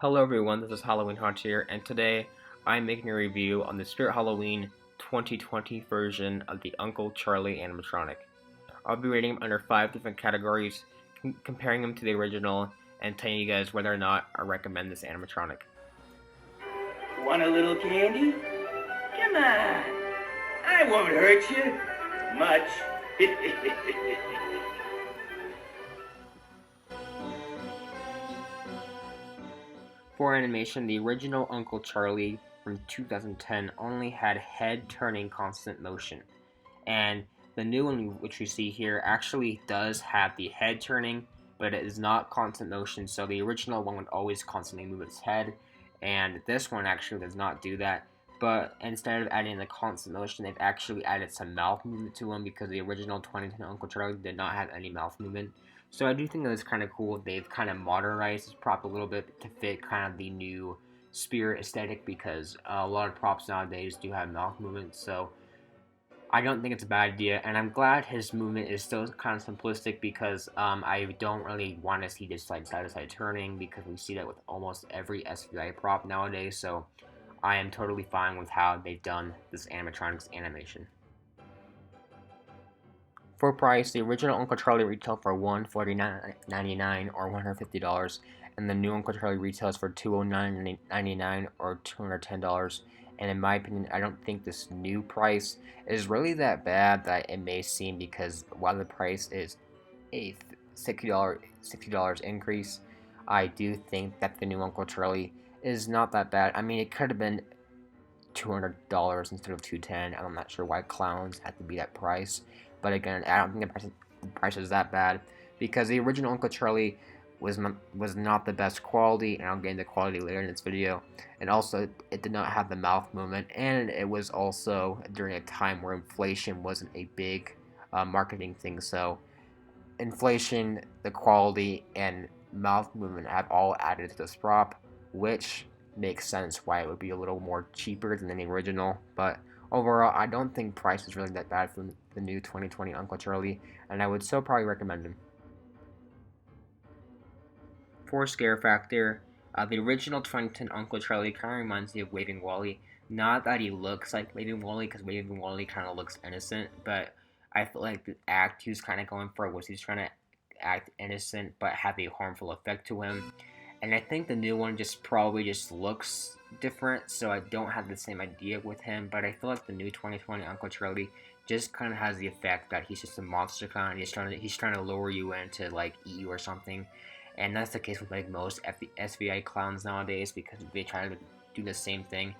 Hello everyone, this is Halloween Hunt here, and today I'm making a review on the Spirit Halloween 2020 version of the Uncle Charlie animatronic. I'll be rating them under 5 different categories, comparing them to the original, and telling you guys whether or not I recommend this animatronic. Want a little candy? Come on, I won't hurt you much. For animation, the original Uncle Charlie from 2010 only had head-turning constant motion, and the new one which we see here actually does have the head turning, but it is not constant motion, so the original one would always constantly move its head, and this one actually does not do that. But instead of adding the constant motion, they've actually added some mouth movement to him because the original 2010 Uncle Charlie did not have any mouth movement. So I do think that it's kind of cool. They've kind of modernized this prop a little bit to fit kind of the new Spirit aesthetic because a lot of props nowadays do have mouth movement. So I don't think it's a bad idea, and I'm glad his movement is still kind of simplistic because I don't really want to see this like side-to-side turning because we see that with almost every SVI prop nowadays. So I am totally fine with how they've done this animatronics animation. For price, the original Uncle Charlie retailed for $149.99 or $150, and the new Uncle Charlie retails for $209.99 or $210. And in my opinion, I don't think this new price is really that bad that it may seem, because while the price is a $60 increase, I do think that the new Uncle Charlie is not that bad. I mean, it could have been $200 instead of $210. I'm not sure why clowns had to be that price, but again, I don't think the price is that bad because the original Uncle Charlie was not the best quality, and I'll get into quality later in this video. And also, it did not have the mouth movement, and it was also during a time where inflation wasn't a big marketing thing. So inflation, the quality, and mouth movement have all added to this prop, which makes sense why it would be a little more cheaper than the original. But overall, I don't think price is really that bad for the new 2020 Uncle Charlie, and I would still probably recommend him. For scare factor, the original 2010 Uncle Charlie kind of reminds me of Waving Wally. Not that he looks like Waving Wally, because Waving Wally kind of looks innocent, but I feel like the act he was kind of going for was he's trying to act innocent but have a harmful effect to him. And I think the new one just probably just looks different, so I don't have the same idea with him. But I feel like the new 2020 Uncle Charlie just kind of has the effect that he's just a monster clown. He's trying to lure you in to like eat you or something, and that's the case with like most SVI clowns nowadays because they try to do the same thing.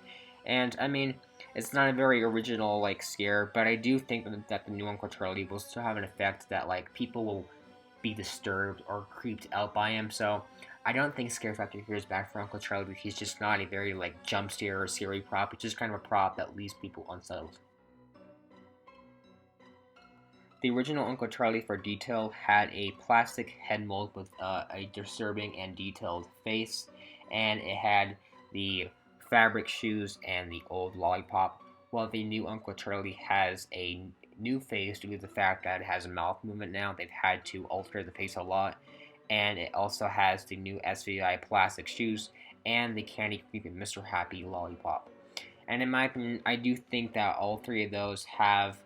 And I mean, it's not a very original like scare, but I do think that the new Uncle Charlie will still have an effect that like people will be disturbed or creeped out by him. So I don't think scare factor here is bad for Uncle Charlie. He's just not a very like jump scare or scary prop. It's just kind of a prop that leaves people unsettled. The original Uncle Charlie for detail had a plastic head mold with a disturbing and detailed face, and it had the fabric shoes and the old lollipop, while the new Uncle Charlie has a new face due to the fact that it has a mouth movement now. They've had to alter the face a lot, and it also has the new SVI plastic shoes and the Candy Creepy Mr. Happy lollipop. And in my opinion, I do think that all three of those have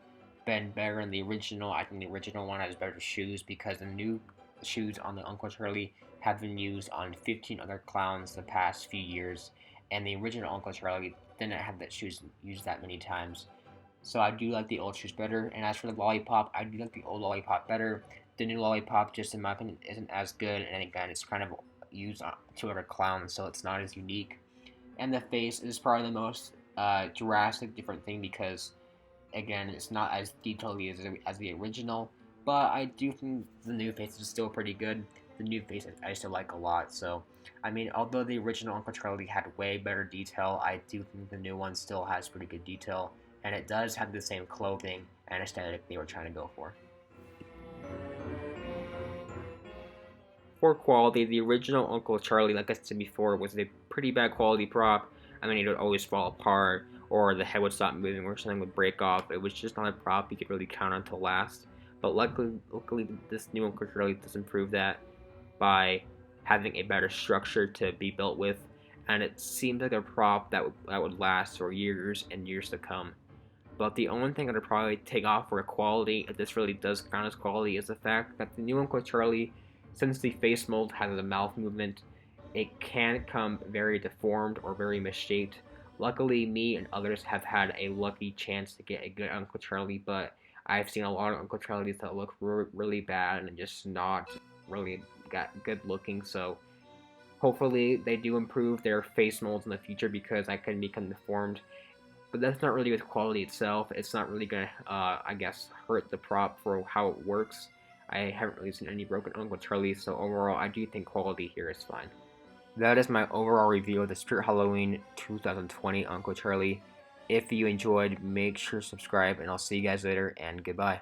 been better than the original. I think the original one has better shoes because the new shoes on the Uncle Charlie have been used on 15 other clowns the past few years, and the original Uncle Charlie didn't have that shoes used that many times. So I do like the old shoes better. And as for the lollipop, I do like the old lollipop better. The new lollipop, just in my opinion, isn't as good, and again, it's kind of used on 2 other clowns, so it's not as unique. And the face is probably the most drastic different thing because again, it's not as detailed as the original, but I do think the new face is still pretty good. The new face I still like a lot. So I mean, although the original Uncle Charlie had way better detail, I do think the new one still has pretty good detail, and it does have the same clothing and aesthetic they were trying to go for. For quality, the original Uncle Charlie, like I said before, was a pretty bad quality prop. I mean, it would always fall apart, or the head would stop moving, or something would break off. It was just not a prop you could really count on to last. But luckily, this new Uncle Charlie does improve that by having a better structure to be built with. and it seemed like a prop that would last for years and years to come. But the only thing I'd probably take off for quality, if this really does count as quality, is the fact that the new Uncle Charlie, since the face mold has a mouth movement, it can come very deformed or very misshaped. Luckily, me and others have had a lucky chance to get a good Uncle Charlie, but I've seen a lot of Uncle Charlies that look really bad and just not really got good looking. So hopefully they do improve their face molds in the future because I can become deformed. But that's not really with quality itself. It's not really gonna, I guess, hurt the prop for how it works. I haven't really seen any broken Uncle Charlie, so overall, I do think quality here is fine. That is my overall review of the Spirit Halloween 2020 Uncle Charlie. If you enjoyed, make sure to subscribe, and I'll see you guys later, and goodbye.